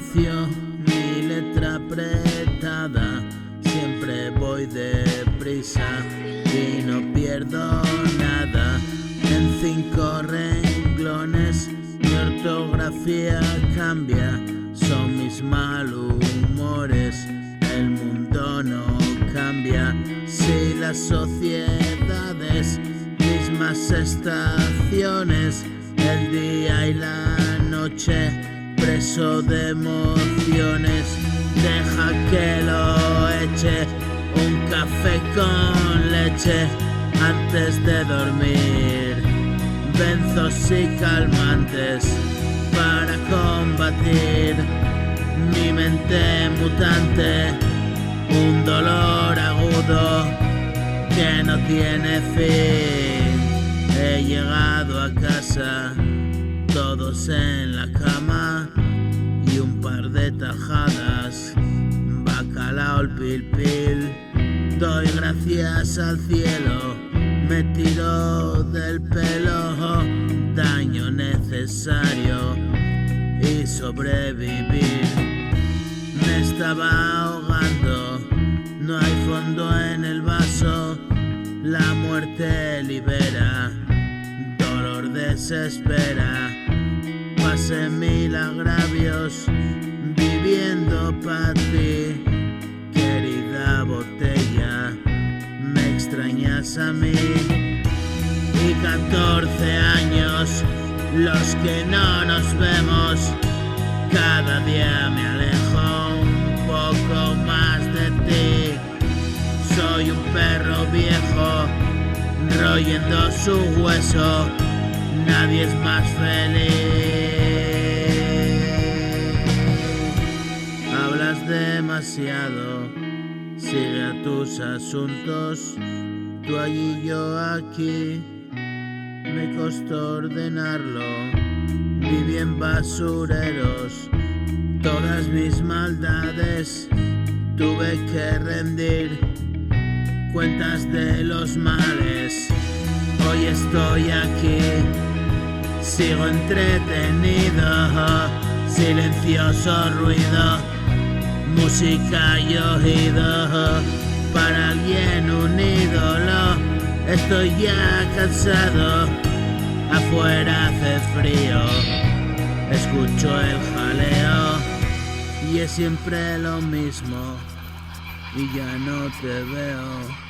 despacio, mi letra apretada, siempre voy deprisa y no pierdo nada. En 5 renglones mi ortografía cambia, son mis malhumores, el mundo no cambia. Si las sociedades, mismas estaciones, el día y la noche, preso de emociones, deja que lo eche un café con leche antes de dormir, benzos y calmantes para combatir mi mente mutante, un dolor agudo que no tiene fin. He llegado a casa, todos en la cama y un par de tajadas, bacalao al pil pil. Doy gracias al cielo, me tiro del pelo, daño necesario y sobrevivir. Me estaba ahogando, no hay fondo en el vaso, la muerte libera, dolor desespera. Pasé 1000 agravios viviendo para ti, querida botella, me extrañas a mí. Y 14 años los que no nos vemos, cada día me alejo un poco más de ti. Soy un perro viejo royendo su hueso, nadie es más feliz. Hablas demasiado, sigue a tus asuntos, tú allí yo aquí, me costó ordenarlo, viví en basureros, todas mis maldades tuve que rendir cuentas de los males. Hoy estoy aquí, sigo entretenido, silencioso ruido, música y oído, para alguien un ídolo. Estoy ya cansado, afuera hace frío, escucho el jaleo y es siempre lo mismo y ya no te veo.